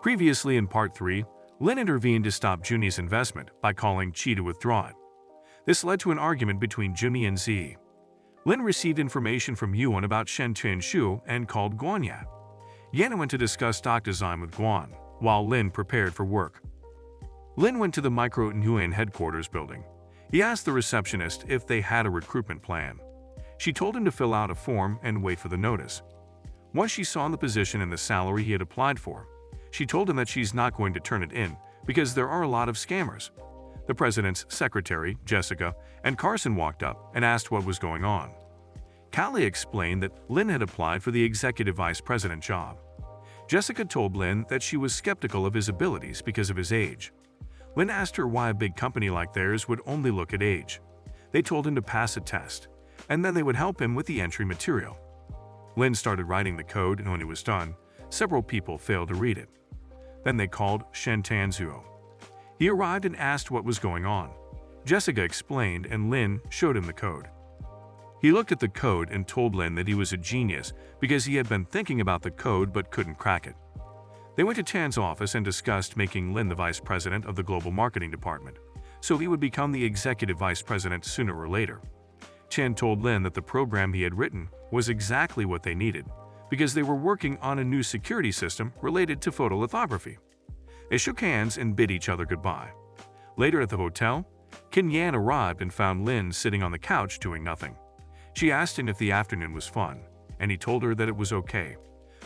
Previously in Part 3, Lin intervened to stop Junyi's investment by calling Chi to withdraw it. This led to an argument between Junyi and Z. Lin received information from Yuan about Shen Tianshu and called Guanya. Yan went to discuss stock design with Guan, while Lin prepared for work. Lin went to the Micro Nguyen headquarters building. He asked the receptionist if they had a recruitment plan. She told him to fill out a form and wait for the notice. Once she saw the position and the salary he had applied for, she told him that she's not going to turn it in because there are a lot of scammers. The president's secretary, Jessica, and Carson walked up and asked what was going on. Callie explained that Lin had applied for the executive vice president job. Jessica told Lin that she was skeptical of his abilities because of his age. Lin asked her why a big company like theirs would only look at age. They told him to pass a test, and then they would help him with the entry material. Lin started writing the code, and when it was done, several people failed to read it. Then they called Shen Tianzuo. He arrived and asked what was going on. Jessica explained, and Lin showed him the code. He looked at the code and told Lin that he was a genius because he had been thinking about the code but couldn't crack it. They went to Chan's office and discussed making Lin the vice president of the global marketing department, so he would become the executive vice president sooner or later. Chan told Lin that the program he had written was exactly what they needed, because they were working on a new security system related to photolithography. They shook hands and bid each other goodbye. Later at the hotel, Qin Yan arrived and found Lin sitting on the couch doing nothing. She asked him if the afternoon was fun, and he told her that it was okay,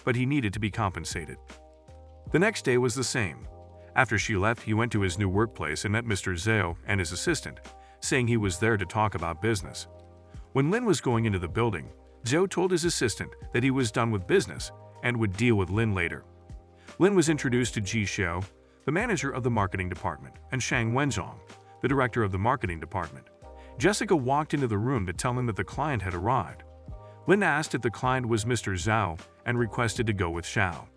but he needed to be compensated. The next day was the same. After she left, he went to his new workplace and met Mr. Zhao and his assistant, saying he was there to talk about business. When Lin was going into the building, Zhao told his assistant that he was done with business and would deal with Lin later. Lin was introduced to Ji Xiao, the manager of the marketing department, and Shang Wenzhong, the director of the marketing department. Jessica walked into the room to tell him that the client had arrived. Lin asked if the client was Mr. Zhao and requested to go with Xiao.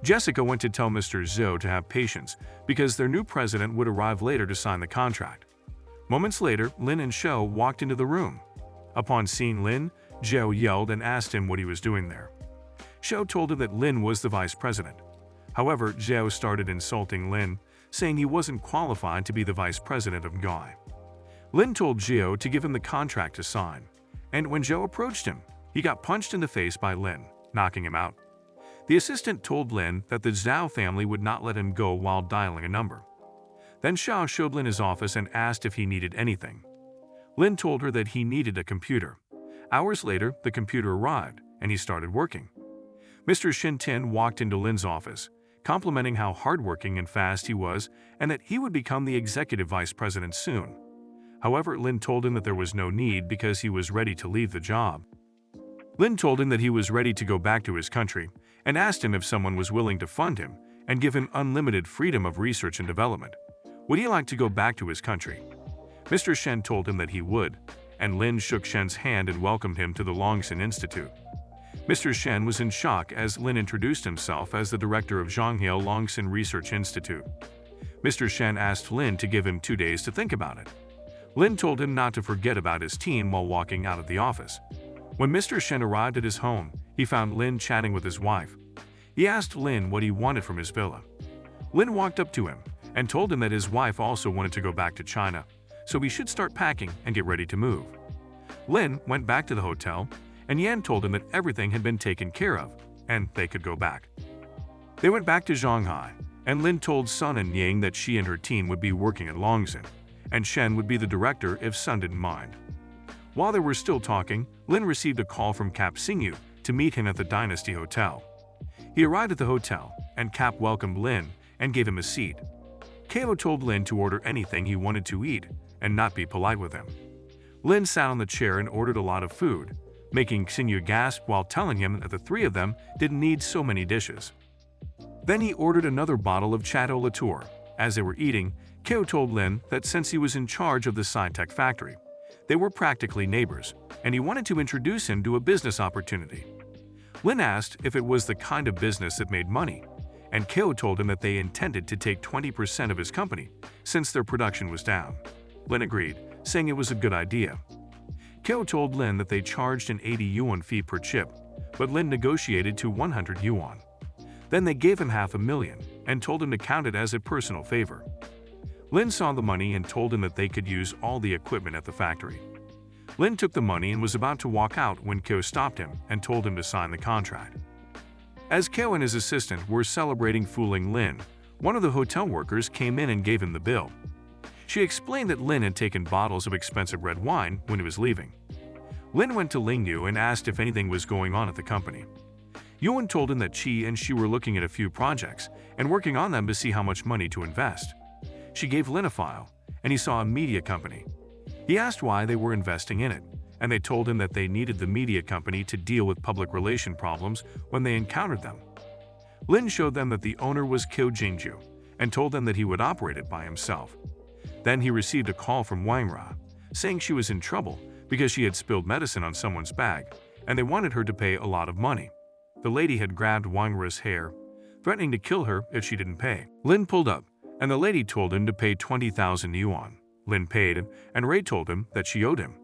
Jessica went to tell Mr. Zhou to have patience because their new president would arrive later to sign the contract. Moments later, Lin and Xiao walked into the room. Upon seeing Lin, Zhou yelled and asked him what he was doing there. Xiao told him that Lin was the vice president. However, Zhou started insulting Lin, saying he wasn't qualified to be the vice president of Gai. Lin told Zhou to give him the contract to sign, and when Zhou approached him, he got punched in the face by Lin, knocking him out. The assistant told Lin that the Zhao family would not let him go while dialing a number. Then Xiao showed Lin his office and asked if he needed anything. Lin told her that he needed a computer. Hours later, the computer arrived, and he started working. Mr. Shin Tin walked into Lin's office, complimenting how hardworking and fast he was and that he would become the executive vice president soon. However, Lin told him that there was no need because he was ready to leave the job. Lin told him that he was ready to go back to his country and asked him if someone was willing to fund him and give him unlimited freedom of research and development. Would he like to go back to his country? Mr. Shen told him that he would, and Lin shook Shen's hand and welcomed him to the Longxin Institute. Mr. Shen was in shock as Lin introduced himself as the director of Zhonghao Longxin Research Institute. Mr. Shen asked Lin to give him 2 days to think about it. Lin told him not to forget about his team while walking out of the office. When Mr. Shen arrived at his home, he found Lin chatting with his wife. He asked Lin what he wanted from his villa. Lin walked up to him and told him that his wife also wanted to go back to China, so he should start packing and get ready to move. Lin went back to the hotel, and Yan told him that everything had been taken care of, and they could go back. They went back to Shanghai, and Lin told Sun and Yang that she and her team would be working at Longxin, and Shen would be the director if Sun didn't mind. While they were still talking, Lin received a call from Cap Xingyu to meet him at the Dynasty Hotel. He arrived at the hotel, and Cap welcomed Lin and gave him a seat. Kao told Lin to order anything he wanted to eat and not be polite with him. Lin sat on the chair and ordered a lot of food, making Xingyu gasp while telling him that the three of them didn't need so many dishes. Then he ordered another bottle of Chateau Latour. As they were eating, Kao told Lin that since he was in charge of the sci-tech factory, they were practically neighbors, and he wanted to introduce him to a business opportunity. Lin asked if it was the kind of business that made money, and Kao told him that they intended to take 20% of his company since their production was down. Lin agreed, saying it was a good idea. Kao told Lin that they charged an 80 yuan fee per chip, but Lin negotiated to 100 yuan. Then they gave him $500,000, and told him to count it as a personal favor. Lin saw the money and told him that they could use all the equipment at the factory. Lin took the money and was about to walk out when Kyo stopped him and told him to sign the contract. As Kyo and his assistant were celebrating fooling Lin, one of the hotel workers came in and gave him the bill. She explained that Lin had taken bottles of expensive red wine when he was leaving. Lin went to Ling Yu and asked if anything was going on at the company. Yuan told him that she and she were looking at a few projects and working on them to see how much money to invest. She gave Lin a file, and he saw a media company. He asked why they were investing in it, and they told him that they needed the media company to deal with public relation problems when they encountered them. Lin showed them that the owner was Kyo Jingju and told them that he would operate it by himself. Then he received a call from Wangra, saying she was in trouble because she had spilled medicine on someone's bag, and they wanted her to pay a lot of money. The lady had grabbed Wangra's hair, threatening to kill her if she didn't pay. Lin pulled up, and the lady told him to pay 20,000 yuan. Lin paid him, and Ray told him that she owed him.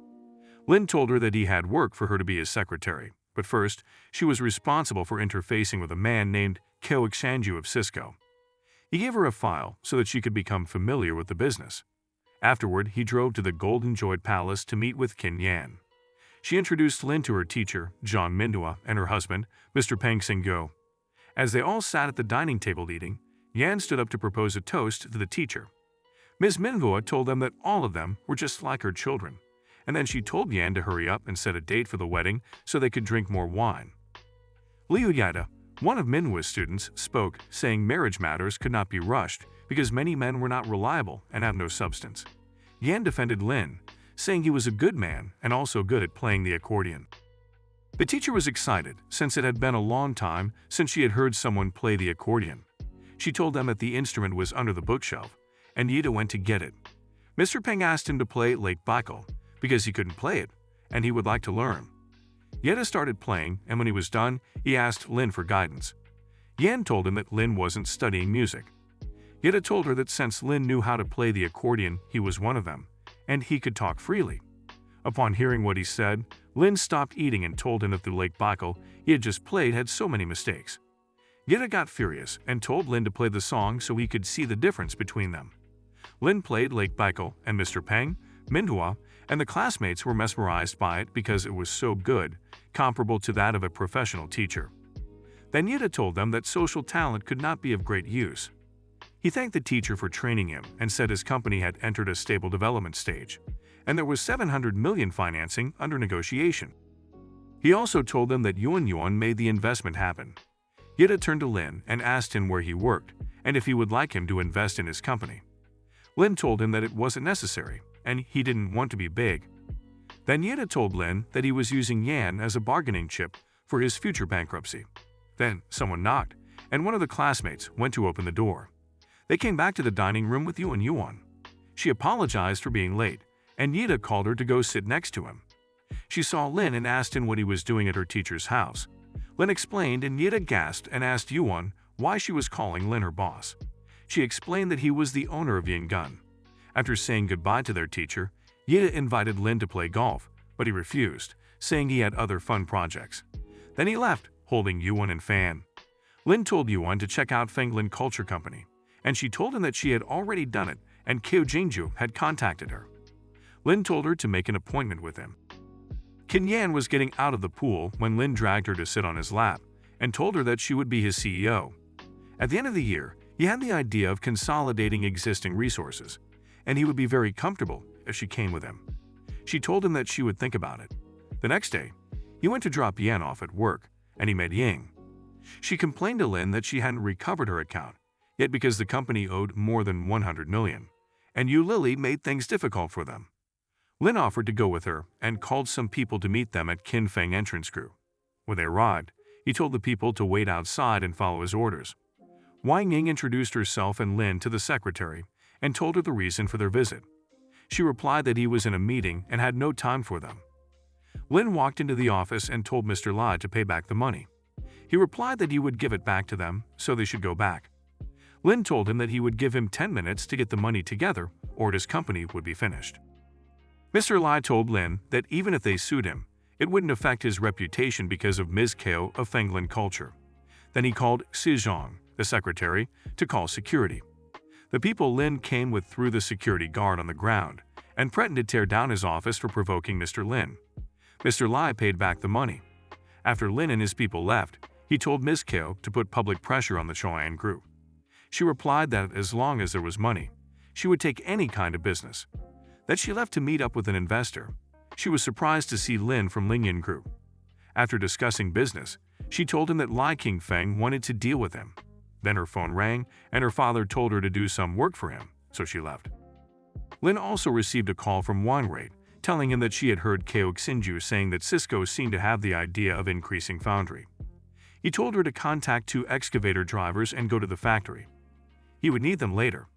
Lin told her that he had work for her to be his secretary, but first, she was responsible for interfacing with a man named Kyo Xanju of Cisco. He gave her a file so that she could become familiar with the business. Afterward, he drove to the Golden Joy Palace to meet with Qin Yan. She introduced Lin to her teacher, John Manhwa, and her husband, Mr. Peng Xinggo. As they all sat at the dining table eating, Yan stood up to propose a toast to the teacher. Ms. Manhwa told them that all of them were just like her children, and then she told Yan to hurry up and set a date for the wedding so they could drink more wine. Liu Yada, one of Manhwa's students, spoke, saying marriage matters could not be rushed because many men were not reliable and have no substance. Yan defended Lin, saying he was a good man and also good at playing the accordion. The teacher was excited since it had been a long time since she had heard someone play the accordion. She told them that the instrument was under the bookshelf, and Yida went to get it. Mr. Peng asked him to play Lake Baikal because he couldn't play it, and he would like to learn. Yida started playing, and when he was done, he asked Lin for guidance. Yan told him that Lin wasn't studying music. Yida told her that since Lin knew how to play the accordion, he was one of them, and he could talk freely. Upon hearing what he said, Lin stopped eating and told him that the Lake Baikal he had just played had so many mistakes. Yida got furious and told Lin to play the song so he could see the difference between them. Lin played Lake Baikal, and Mr. Peng, Manhwa, and the classmates were mesmerized by it because it was so good, comparable to that of a professional teacher. Then Yida told them that social talent could not be of great use. He thanked the teacher for training him and said his company had entered a stable development stage, and there was 700 million financing under negotiation. He also told them that Yuan made the investment happen. Yida turned to Lin and asked him where he worked and if he would like him to invest in his company. Lin told him that it wasn't necessary, and he didn't want to be big. Then Yida told Lin that he was using Yan as a bargaining chip for his future bankruptcy. Then someone knocked, and one of the classmates went to open the door. They came back to the dining room with Yuan. She apologized for being late, and Yida called her to go sit next to him. She saw Lin and asked him what he was doing at her teacher's house. Lin explained, and Yida gasped and asked Yuan why she was calling Lin her boss. She explained that he was the owner of Yinggun. After saying goodbye to their teacher, Yida invited Lin to play golf, but he refused, saying he had other fun projects. Then he left, holding Yuan and Fan. Lin told Yuan to check out Fenglin Culture Company, and she told him that she had already done it and Kyo Jingju had contacted her. Lin told her to make an appointment with him. Qin Yan was getting out of the pool when Lin dragged her to sit on his lap and told her that she would be his CEO. At the end of the year, he had the idea of consolidating existing resources, and he would be very comfortable if she came with him. She told him that she would think about it. The next day, he went to drop Yan off at work, and he met Ying. She complained to Lin that she hadn't recovered her account, yet because the company owed more than 100 million, and Yu Lily made things difficult for them. Lin offered to go with her and called some people to meet them at Qin Feng entrance crew. When they arrived, he told the people to wait outside and follow his orders. Wang Ying introduced herself and Lin to the secretary and told her the reason for their visit. She replied that he was in a meeting and had no time for them. Lin walked into the office and told Mr. Lai to pay back the money. He replied that he would give it back to them, so they should go back. Lin told him that he would give him 10 minutes to get the money together, or his company would be finished. Mr. Lai told Lin that even if they sued him, it wouldn't affect his reputation because of Ms. Ko of Fenglin Culture. Then he called Si Zhong, the secretary, to call security. The people Lin came with threw the security guard on the ground and threatened to tear down his office for provoking Mr. Lin. Mr. Lai paid back the money. After Lin and his people left, he told Ms. Kao to put public pressure on the Choyan group. She replied that as long as there was money, she would take any kind of business. That she left to meet up with an investor. She was surprised to see Lin from Lingyan Group. After discussing business, she told him that Lai Qingfeng wanted to deal with him. Then her phone rang, and her father told her to do some work for him, so she left. Lin also received a call from Wang Rui, telling him that she had heard Kao Xinju saying that Cisco seemed to have the idea of increasing foundry. He told her to contact 2 excavator drivers and go to the factory. He would need them later.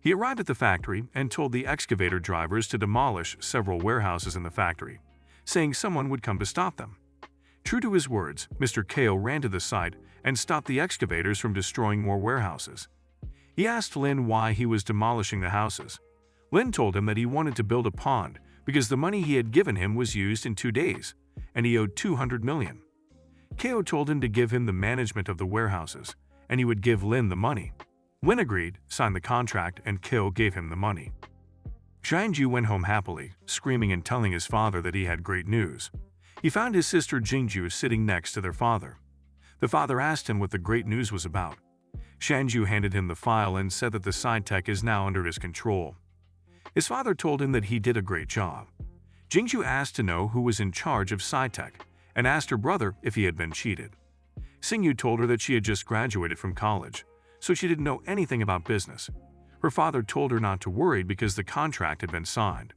He arrived at the factory and told the excavator drivers to demolish several warehouses in the factory, saying someone would come to stop them. True to his words, Mr. Kao ran to the site and stopped the excavators from destroying more warehouses. He asked Lin why he was demolishing the houses. Lin told him that he wanted to build a pond because the money he had given him was used in 2 days, and he owed 200 million. Kao told him to give him the management of the warehouses, and he would give Lin the money. Lin agreed, signed the contract, and Kao gave him the money. Xianju went home happily, screaming and telling his father that he had great news. He found his sister Jingju sitting next to their father. The father asked him what the great news was about. Xianju handed him the file and said that the SciTech is now under his control. His father told him that he did a great job. Jingju asked to know who was in charge of SciTech and asked her brother if he had been cheated. Xingyu told her that she had just graduated from college, so she didn't know anything about business. Her father told her not to worry because the contract had been signed.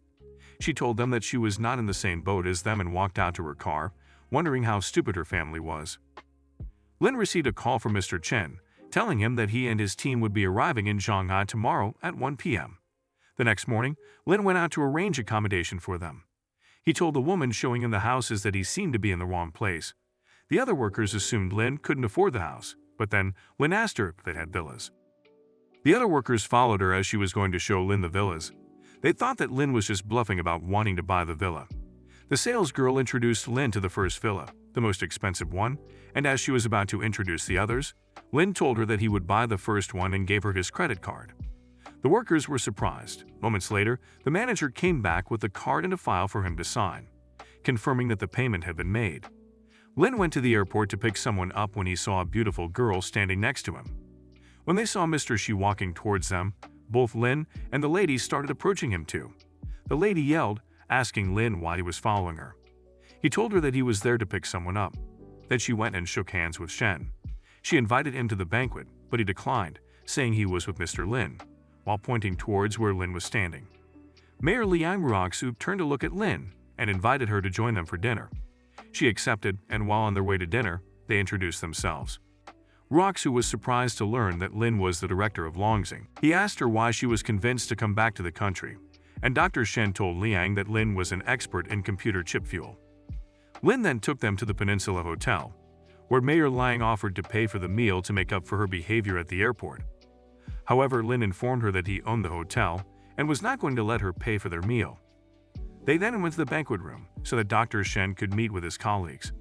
She told them that she was not in the same boat as them and walked out to her car, wondering how stupid her family was. Lin received a call from Mr. Chen, telling him that he and his team would be arriving in Shanghai tomorrow at 1 p.m. The next morning, Lin went out to arrange accommodation for them. He told the woman showing him the houses that he seemed to be in the wrong place. The other workers assumed Lin couldn't afford the house, but then Lin asked her if they had villas. The other workers followed her as she was going to show Lin the villas. They thought that Lin was just bluffing about wanting to buy the villa. The sales girl introduced Lin to the first villa, the most expensive one, and as she was about to introduce the others, Lin told her that he would buy the first one and gave her his credit card. The workers were surprised. Moments later, the manager came back with a card and a file for him to sign, confirming that the payment had been made. Lin went to the airport to pick someone up when he saw a beautiful girl standing next to him. When they saw Mr. Shi walking towards them, both Lin and the lady started approaching him too. The lady yelled, asking Lin why he was following her. He told her that he was there to pick someone up. Then she went and shook hands with Shen. She invited him to the banquet, but he declined, saying he was with Mr. Lin, while pointing towards where Lin was standing. Mayor Liang Ruoxu turned to look at Lin and invited her to join them for dinner. She accepted, and while on their way to dinner, they introduced themselves. Ruoxu was surprised to learn that Lin was the director of Longxing. He asked her why she was convinced to come back to the country, and Dr. Shen told Liang that Lin was an expert in computer chip fuel. Lin then took them to the Peninsula Hotel, where Mayor Liang offered to pay for the meal to make up for her behavior at the airport. However, Lin informed her that he owned the hotel and was not going to let her pay for their meal. They then went to the banquet room so that Dr. Shen could meet with his colleagues.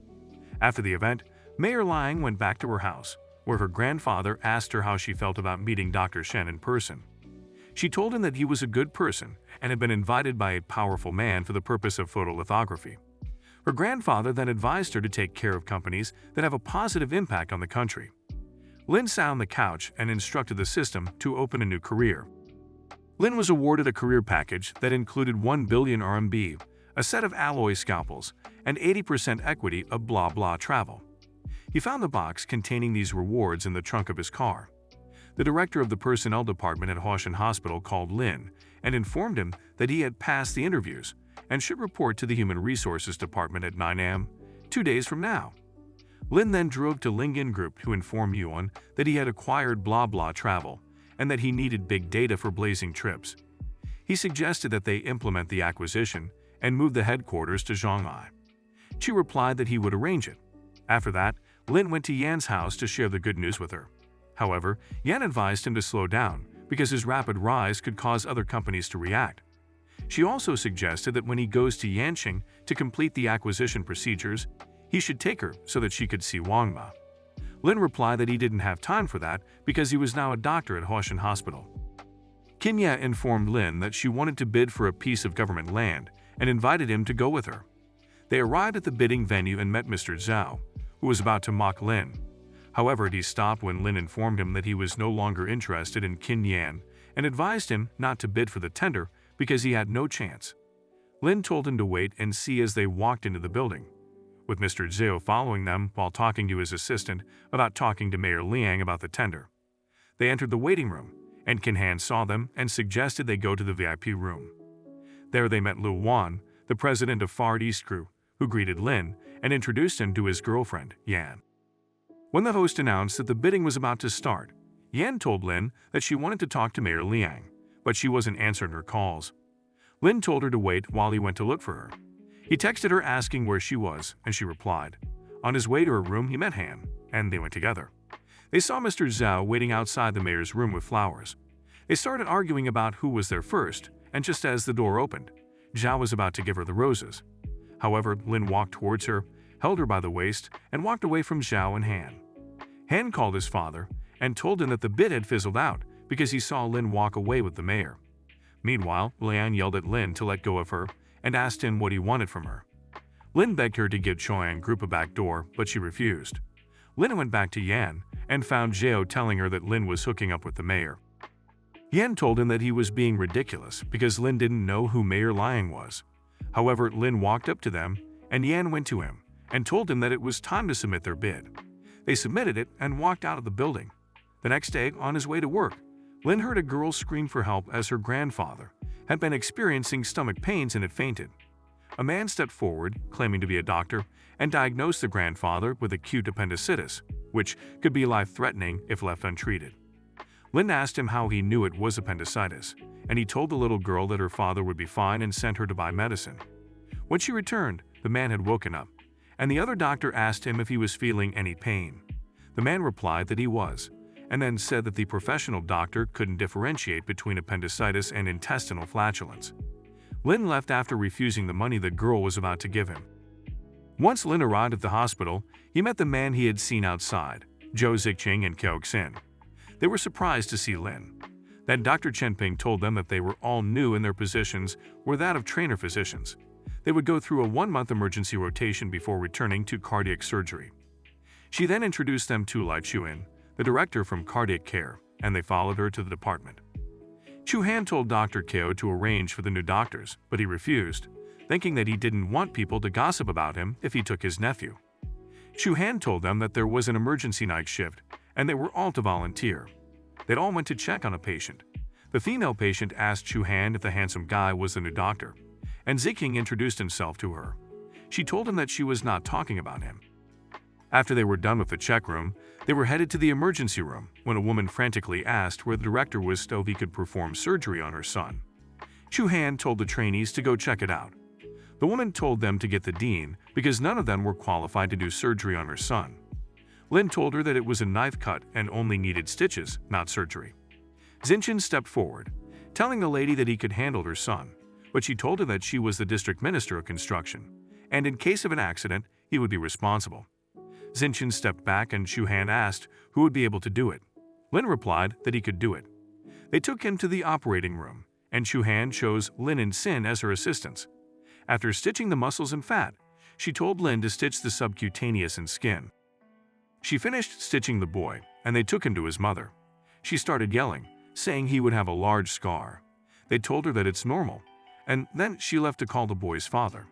After the event, Mayor Liang went back to her house, where her grandfather asked her how she felt about meeting Dr. Shen in person. She told him that he was a good person and had been invited by a powerful man for the purpose of photolithography. Her grandfather then advised her to take care of companies that have a positive impact on the country. Lin sat on the couch and instructed the system to open a new career. Lin was awarded a career package that included 1 billion RMB, a set of alloy scalpels, and 80% equity of blah blah travel. He found the box containing these rewards in the trunk of his car. The director of the personnel department at Hoshin Hospital called Lin and informed him that he had passed the interviews and should report to the Human Resources Department at 9 a.m., 2 days from now. Lin then drove to Lingyan Group to inform Yuan that he had acquired blah blah travel and that he needed big data for blazing trips. He suggested that they implement the acquisition and move the headquarters to Shanghai. She replied that he would arrange it. After that, Lin went to Yan's house to share the good news with her. However, Yan advised him to slow down because his rapid rise could cause other companies to react. She also suggested that when he goes to Yanqing to complete the acquisition procedures, he should take her so that she could see Wangma. Lin replied that he didn't have time for that because he was now a doctor at Hoshin Hospital. Kim Ye informed Lin that she wanted to bid for a piece of government land and invited him to go with her. They arrived at the bidding venue and met Mr. Zhao, who was about to mock Lin. However, he stopped when Lin informed him that he was no longer interested in Kim Yan and advised him not to bid for the tender because he had no chance. Lin told him to wait and see as they walked into the building, with Mr. Zhao following them while talking to his assistant about talking to Mayor Liang about the tender. They entered the waiting room, and Qin Han saw them and suggested they go to the VIP room. There they met Lu Wan, the president of Far East Crew, who greeted Lin and introduced him to his girlfriend, Yan. When the host announced that the bidding was about to start, Yan told Lin that she wanted to talk to Mayor Liang, but she wasn't answering her calls. Lin told her to wait while he went to look for her. He texted her asking where she was, and she replied. On his way to her room, he met Han, and they went together. They saw Mr. Zhao waiting outside the mayor's room with flowers. They started arguing about who was there first, and just as the door opened, Zhao was about to give her the roses. However, Lin walked towards her, held her by the waist, and walked away from Zhao and Han. Han called his father and told him that the bid had fizzled out because he saw Lin walk away with the mayor. Meanwhile, Liang yelled at Lin to let go of her and asked him what he wanted from her. Lin begged her to give Choyan Group a back door, but she refused. Lin went back to Yan and found Zhao telling her that Lin was hooking up with the mayor. Yan told him that he was being ridiculous because Lin didn't know who Mayor Liang was. However, Lin walked up to them, and Yan went to him and told him that it was time to submit their bid. They submitted it and walked out of the building. The next day, on his way to work, Lin heard a girl scream for help as her grandfather had been experiencing stomach pains and had fainted. A man stepped forward, claiming to be a doctor, and diagnosed the grandfather with acute appendicitis, which could be life-threatening if left untreated. Lin asked him how he knew it was appendicitis, and he told the little girl that her father would be fine and sent her to buy medicine. When she returned, the man had woken up, and the other doctor asked him if he was feeling any pain. The man replied that he was, and then said that the professional doctor couldn't differentiate between appendicitis and intestinal flatulence. Lin left after refusing the money the girl was about to give him. Once Lin arrived at the hospital, he met the man he had seen outside, Zhou Ziqing and Kiao Xin. They were surprised to see Lin. Then Dr. Chenping told them that they were all new and their positions were that of trainer physicians. They would go through a 1-month emergency rotation before returning to cardiac surgery. She then introduced them to Lai Chuan, the director from cardiac care, and they followed her to the department. Chu Han told Dr. Kiao to arrange for the new doctors, but he refused, thinking that he didn't want people to gossip about him if he took his nephew. Chu Han told them that there was an emergency night shift, and they were all to volunteer. They all went to check on a patient. The female patient asked Chu Han if the handsome guy was the new doctor, and Ziqing introduced himself to her. She told him that she was not talking about him. After they were done with the check room, they were headed to the emergency room when a woman frantically asked where the director was so he could perform surgery on her son. Chu Han told the trainees to go check it out. The woman told them to get the dean because none of them were qualified to do surgery on her son. Lin told her that it was a knife cut and only needed stitches, not surgery. Zinchin stepped forward, telling the lady that he could handle her son, but she told her that she was the district minister of construction, and in case of an accident, he would be responsible. Zinchin stepped back and Chu Han asked who would be able to do it. Lin replied that he could do it. They took him to the operating room, and Chu Han chose Lin and Sin as her assistants. After stitching the muscles and fat, she told Lin to stitch the subcutaneous and skin. She finished stitching the boy, and they took him to his mother. She started yelling, saying he would have a large scar. They told her that it's normal, and then she left to call the boy's father.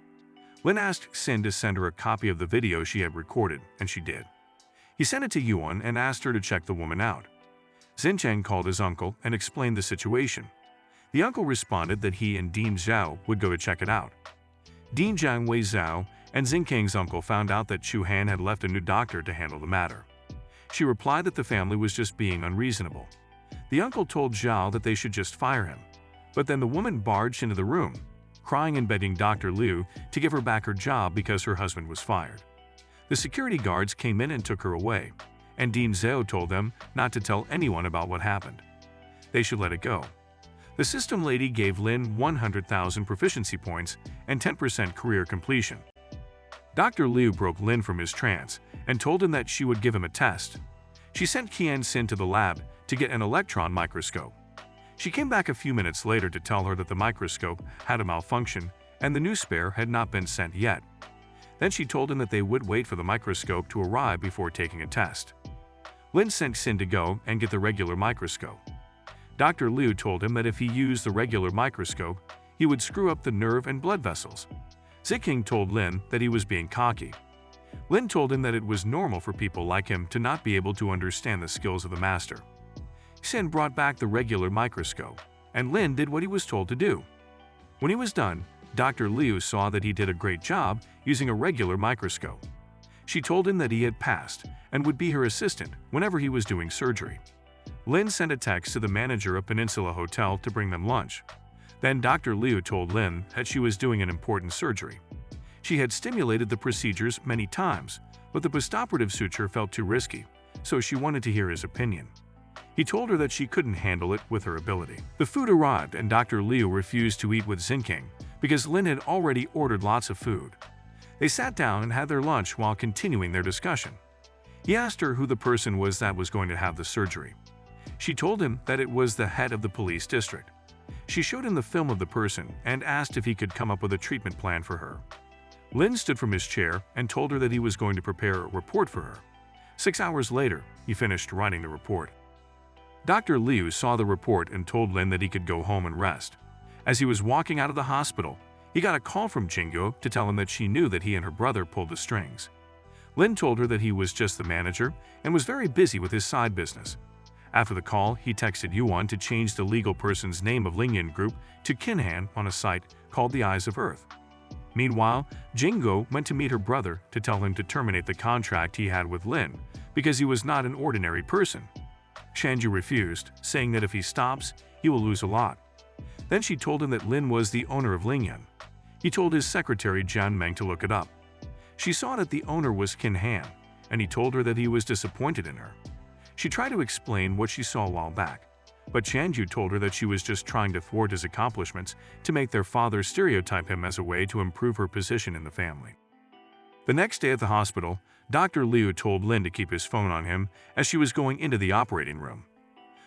Lin asked Sin to send her a copy of the video she had recorded, and she did. He sent it to Yuan and asked her to check the woman out. Xincheng called his uncle and explained the situation. The uncle responded that he and Dean Zhao would go to check it out. Dean Zhang Wei Zhao and Xingkang's uncle found out that Chu Han had left a new doctor to handle the matter. She replied that the family was just being unreasonable. The uncle told Zhao that they should just fire him, but then the woman barged into the room, crying and begging Dr. Liu to give her back her job because her husband was fired. The security guards came in and took her away, and Dean Zhao told them not to tell anyone about what happened. They should let it go. The system lady gave Lin 100,000 proficiency points and 10% career completion. Dr. Liu broke Lin from his trance and told him that she would give him a test. She sent Qian-sin to the lab to get an electron microscope. She came back a few minutes later to tell her that the microscope had a malfunction and the new spare had not been sent yet. Then she told him that they would wait for the microscope to arrive before taking a test. Lin sent Sin to go and get the regular microscope. Dr. Liu told him that if he used the regular microscope, he would screw up the nerve and blood vessels. Ziking told Lin that he was being cocky. Lin told him that it was normal for people like him to not be able to understand the skills of the master. Sin brought back the regular microscope, and Lin did what he was told to do. When he was done, Dr. Liu saw that he did a great job using a regular microscope. She told him that he had passed and would be her assistant whenever he was doing surgery. Lin sent a text to the manager of Peninsula Hotel to bring them lunch. Then Dr. Liu told Lin that she was doing an important surgery. She had stimulated the procedures many times, but the postoperative suture felt too risky, so she wanted to hear his opinion. He told her that she couldn't handle it with her ability. The food arrived and Dr. Liu refused to eat with Xinking because Lin had already ordered lots of food. They sat down and had their lunch while continuing their discussion. He asked her who the person was that was going to have the surgery. She told him that it was the head of the police district. She showed him the film of the person and asked if he could come up with a treatment plan for her. Lin stood from his chair and told her that he was going to prepare a report for her. 6 hours later, he finished writing the report. Dr. Liu saw the report and told Lin that he could go home and rest. As he was walking out of the hospital, he got a call from Jingo to tell him that she knew that he and her brother pulled the strings. Lin told her that he was just the manager and was very busy with his side business. After the call, he texted Yuan to change the legal person's name of Lingyan Group to Kinhan on a site called the Eyes of Earth. Meanwhile, Jingo went to meet her brother to tell him to terminate the contract he had with Lin because he was not an ordinary person. Shanju refused, saying that if he stops, he will lose a lot. Then she told him that Lin was the owner of Lingyan. He told his secretary Jian Meng to look it up. She saw that the owner was Qin Han, and he told her that he was disappointed in her. She tried to explain what she saw a while back, but Shanju told her that she was just trying to thwart his accomplishments to make their father stereotype him as a way to improve her position in the family. The next day at the hospital, Dr. Liu told Lin to keep his phone on him as she was going into the operating room.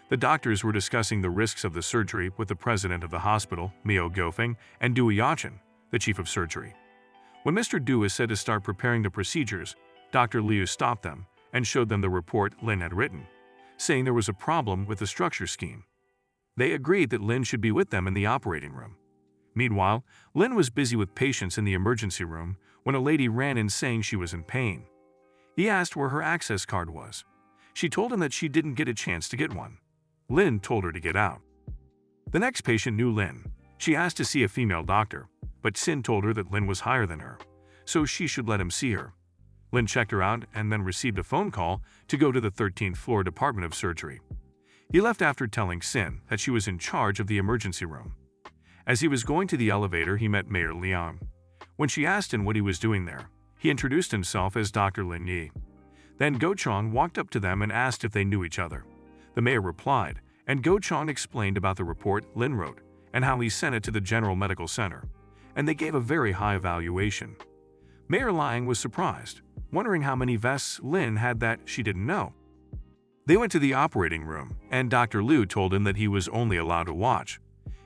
The doctors were discussing the risks of the surgery with the president of the hospital, Miao Gofeng, and Du Yachin, the chief of surgery. When Mr. Du is said to start preparing the procedures, Dr. Liu stopped them and showed them the report Lin had written, saying there was a problem with the structure scheme. They agreed that Lin should be with them in the operating room. Meanwhile, Lin was busy with patients in the emergency room when a lady ran in saying she was in pain. He asked where her access card was. She told him that she didn't get a chance to get one. Lin told her to get out. The next patient knew Lin. She asked to see a female doctor, but Sin told her that Lin was higher than her, so she should let him see her. Lin checked her out and then received a phone call to go to the 13th floor Department of Surgery. He left after telling Sin that she was in charge of the emergency room. As he was going to the elevator, he met Mayor Liang. When she asked him what he was doing there, he introduced himself as Dr. Lin Yi. Then Go Chong walked up to them and asked if they knew each other. The mayor replied, and Go Chong explained about the report Lin wrote and how he sent it to the General Medical Center, and they gave a very high evaluation. Mayor Liang was surprised, wondering how many vests Lin had that she didn't know. They went to the operating room, and Dr. Liu told him that he was only allowed to watch.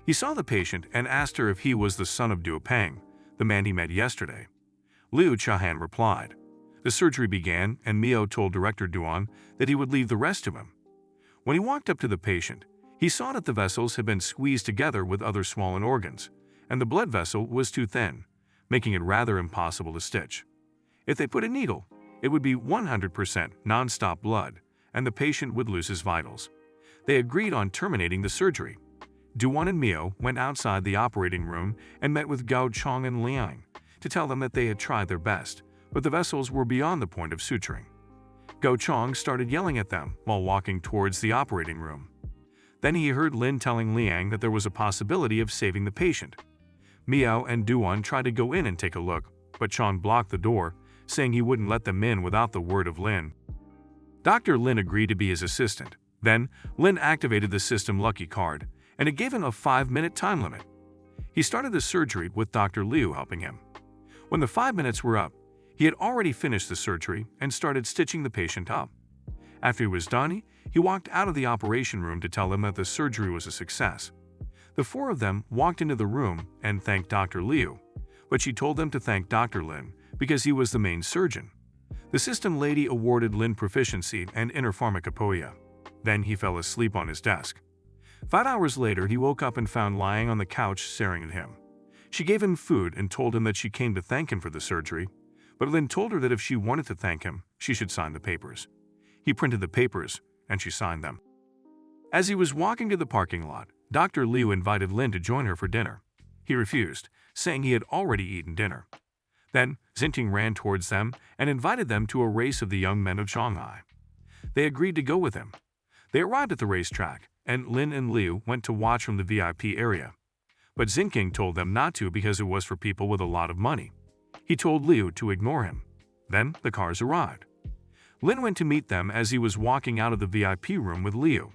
He saw the patient and asked her if he was the son of Du Peng, the man he met yesterday. Liu Chahan replied. The surgery began, and Miao told Director Duan that he would leave the rest to him. When he walked up to the patient, he saw that the vessels had been squeezed together with other swollen organs, and the blood vessel was too thin, making it rather impossible to stitch. If they put a needle, it would be 100% non-stop blood, and the patient would lose his vitals. They agreed on terminating the surgery. Duan and Miao went outside the operating room and met with Gao Chong and Liang to tell them that they had tried their best, but the vessels were beyond the point of suturing. Go Chong started yelling at them while walking towards the operating room. Then he heard Lin telling Liang that there was a possibility of saving the patient. Miao and Duan tried to go in and take a look, but Chong blocked the door, saying he wouldn't let them in without the word of Lin. Dr. Lin agreed to be his assistant. Then, Lin activated the system Lucky card, and it gave him a 5-minute time limit. He started the surgery with Dr. Liu helping him. When the 5 minutes were up, He had already finished the surgery and started stitching the patient up. After he was done, he walked out of the operation room to tell them that the surgery was a success. The four of them walked into the room and thanked Dr. Liu, but she told them to thank Dr. Lin because he was the main surgeon. The system lady awarded Lin proficiency and inner pharmacopoeia. Then he fell asleep on his desk. 5 hours later, he woke up and found lying on the couch staring at him. She gave him food and told him that she came to thank him for the surgery, but Lin told her that if she wanted to thank him, she should sign the papers. He printed the papers, and she signed them. As he was walking to the parking lot, Dr. Liu invited Lin to join her for dinner. He refused, saying he had already eaten dinner. Then, Xinting ran towards them and invited them to a race of the young men of Shanghai. They agreed to go with him. They arrived at the racetrack, and Lin and Liu went to watch from the VIP area. But Xinting told them not to because it was for people with a lot of money. He told Liu to ignore him. Then the cars arrived. Lin went to meet them as he was walking out of the VIP room with Liu.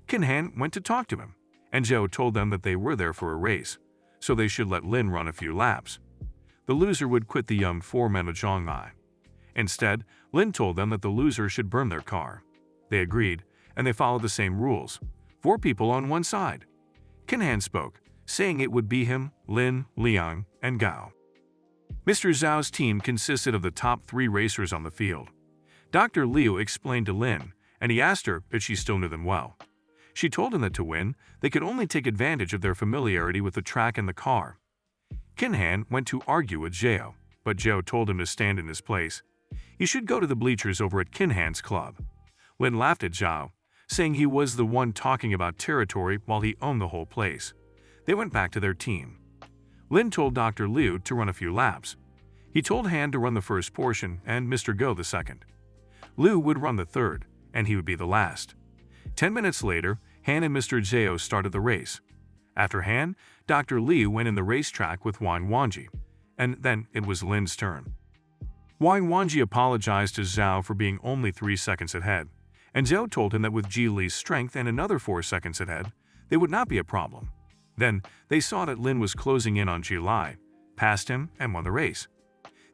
Kinhan went to talk to him, and Zhou told them that they were there for a race, so they should let Lin run a few laps. The loser would quit the young four men of Shanghai. Instead, Lin told them that the loser should burn their car. They agreed, and they followed the same rules. 4 people on one side. Kinhan spoke, saying it would be him, Lin, Liang, and Gao. Mr. Zhao's team consisted of the top 3 racers on the field. Dr. Liu explained to Lin, and he asked her if she still knew them well. She told him that to win, they could only take advantage of their familiarity with the track and the car. Kinhan went to argue with Zhao, but Zhao told him to stand in his place. He should go to the bleachers over at Kinhan's club. Lin laughed at Zhao, saying he was the one talking about territory while he owned the whole place. They went back to their team. Lin told Dr. Liu to run a few laps. He told Han to run the first portion and Mr. Go the second. Liu would run the third, and he would be the last. 10 minutes later, Han and Mr. Zhao started the race. After Han, Dr. Liu went in the racetrack with Wang Wanji, and then it was Lin's turn. Wang Wanji apologized to Zhao for being only 3 seconds ahead, and Zhao told him that with Ji Li's strength and another 4 seconds ahead, they would not be a problem. Then, they saw that Lin was closing in on Ji Li, passed him, and won the race.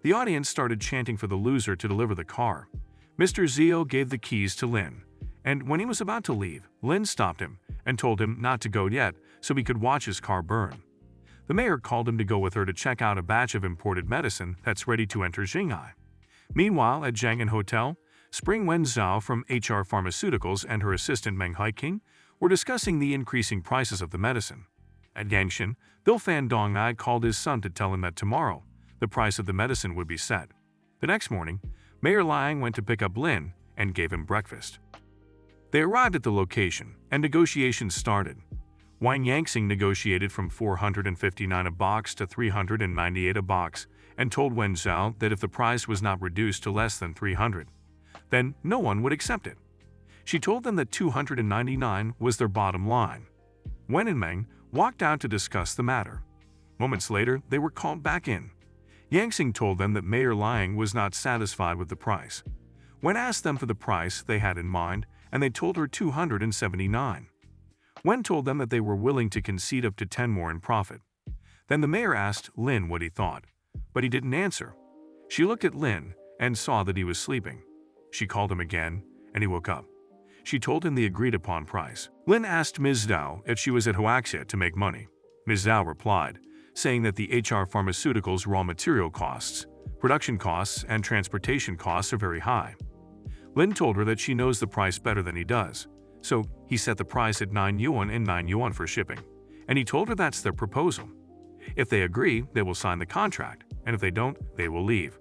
The audience started chanting for the loser to deliver the car. Mr. Zhao gave the keys to Lin, and when he was about to leave, Lin stopped him and told him not to go yet so he could watch his car burn. The mayor called him to go with her to check out a batch of imported medicine that's ready to enter Shanghai. Meanwhile, at Jiang'an Hotel, Spring Wen Zhao from HR Pharmaceuticals and her assistant Meng Haiqing were discussing the increasing prices of the medicine. At Yangshan, Bill Fan Dongai called his son to tell him that tomorrow, the price of the medicine would be set. The next morning, Mayor Liang went to pick up Lin and gave him breakfast. They arrived at the location, and negotiations started. Wang Yangxing negotiated from 459 a box to 398 a box and told Wen Zhao that if the price was not reduced to less than 300, then no one would accept it. She told them that 299 was their bottom line. Wen and Meng walked out to discuss the matter. Moments later, they were called back in. Yangxing told them that Mayor Liang was not satisfied with the price. Wen asked them for the price they had in mind, and they told her 279. Wen told them that they were willing to concede up to 10 more in profit. Then the mayor asked Lin what he thought, but he didn't answer. She looked at Lin and saw that he was sleeping. She called him again, and he woke up. She told him the agreed-upon price. Lin asked Ms. Zhao if she was at Huaxia to make money. Ms. Zhao replied, saying that the HR Pharmaceuticals raw material costs, production costs, and transportation costs are very high. Lin told her that she knows the price better than he does, so he set the price at 9 yuan and 9 yuan for shipping, and he told her that's their proposal. If they agree, they will sign the contract, and if they don't, they will leave.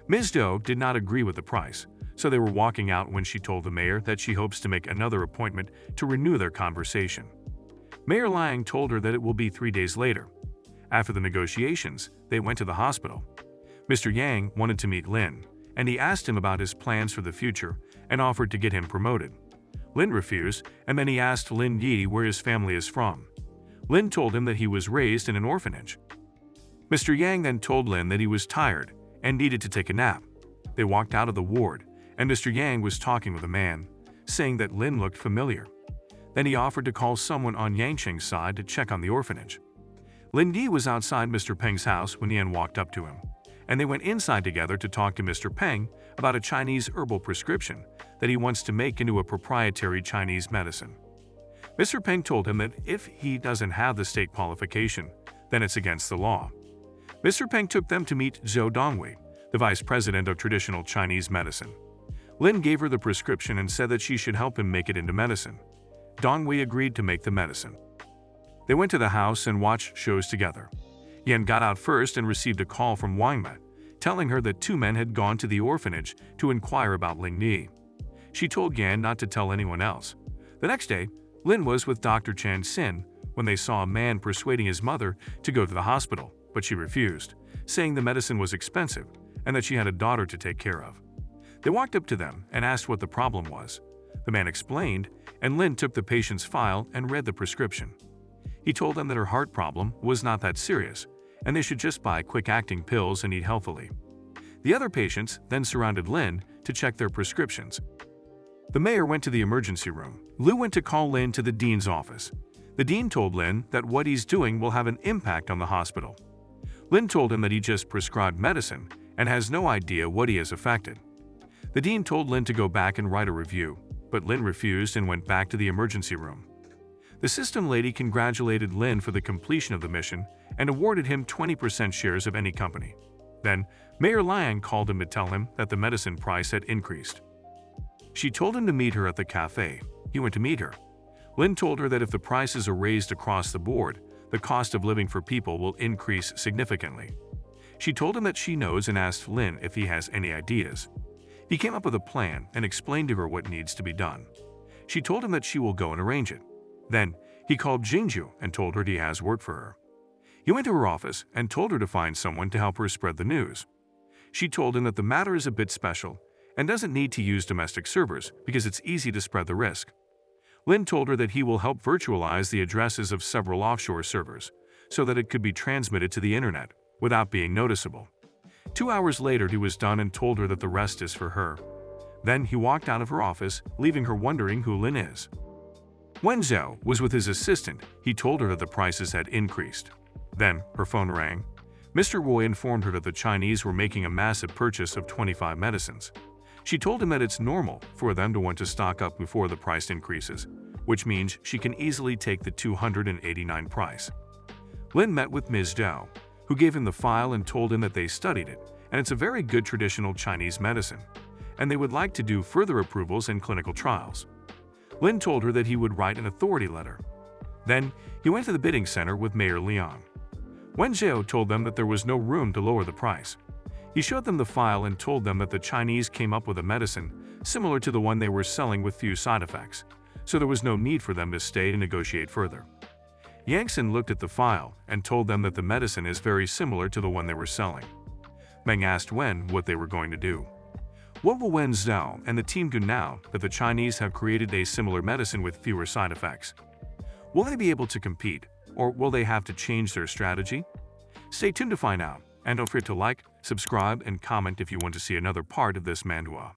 Ms. Zhou did not agree with the price, so they were walking out when she told the mayor that she hopes to make another appointment to renew their conversation. Mayor Liang told her that it will be 3 days later. After the negotiations, they went to the hospital. Mr. Yang wanted to meet Lin, and he asked him about his plans for the future and offered to get him promoted. Lin refused, and then he asked Lin Yi where his family is from. Lin told him that he was raised in an orphanage. Mr. Yang then told Lin that he was tired and needed to take a nap. They walked out of the ward, and Mr. Yang was talking with a man, saying that Lin looked familiar. Then he offered to call someone on Yangqing's side to check on the orphanage. Lin Yi was outside Mr. Peng's house when Yan walked up to him, and they went inside together to talk to Mr. Peng about a Chinese herbal prescription that he wants to make into a proprietary Chinese medicine. Mr. Peng told him that if he doesn't have the state qualification, then it's against the law. Mr. Peng took them to meet Zhou Dongwei, the vice president of traditional Chinese medicine. Lin gave her the prescription and said that she should help him make it into medicine. Dongwei agreed to make the medicine. They went to the house and watched shows together. Yan got out first and received a call from Wang Me, telling her that two men had gone to the orphanage to inquire about Ling Ni. She told Yan not to tell anyone else. The next day, Lin was with Dr. Chen Xin when they saw a man persuading his mother to go to the hospital, but she refused, saying the medicine was expensive and that she had a daughter to take care of. They walked up to them and asked what the problem was. The man explained, and Lin took the patient's file and read the prescription. He told them that her heart problem was not that serious, and they should just buy quick-acting pills and eat healthily. The other patients then surrounded Lin to check their prescriptions. The mayor went to the emergency room. Lu went to call Lin to the dean's office. The dean told Lin that what he's doing will have an impact on the hospital. Lin told him that he just prescribed medicine and has no idea what he has affected. The dean told Lin to go back and write a review, but Lin refused and went back to the emergency room. The system lady congratulated Lin for the completion of the mission and awarded him 20% shares of any company. Then, Mayor Liang called him to tell him that the medicine price had increased. She told him to meet her at the cafe. He went to meet her. Lin told her that if the prices are raised across the board, the cost of living for people will increase significantly. She told him that she knows and asked Lin if he has any ideas. He came up with a plan and explained to her what needs to be done. She told him that she will go and arrange it. Then, he called Jingju and told her he has work for her. He went to her office and told her to find someone to help her spread the news. She told him that the matter is a bit special and doesn't need to use domestic servers because it's easy to spread the risk. Lin told her that he will help virtualize the addresses of several offshore servers so that it could be transmitted to the internet without being noticeable. 2 hours later, he was done and told her that the rest is for her. Then he walked out of her office, leaving her wondering who Lin is. When Zhou was with his assistant, he told her that the prices had increased. Then her phone rang. Mr. Wu informed her that the Chinese were making a massive purchase of 25 medicines. She told him that it's normal for them to want to stock up before the price increases, which means she can easily take the 289 price. Lin met with Ms. Zhou, who gave him the file and told him that they studied it, and it's a very good traditional Chinese medicine, and they would like to do further approvals and clinical trials. Lin told her that he would write an authority letter. Then, he went to the bidding center with Mayor Liang. Wen Zhou told them that there was no room to lower the price. He showed them the file and told them that the Chinese came up with a medicine similar to the one they were selling with few side effects, so there was no need for them to stay and negotiate further. Yangson looked at the file and told them that the medicine is very similar to the one they were selling. Meng asked Wen what they were going to do. What will Wen Zhao and the team do now that the Chinese have created a similar medicine with fewer side effects? Will they be able to compete, or will they have to change their strategy? Stay tuned to find out, and don't forget to like, subscribe, and comment if you want to see another part of this manhwa.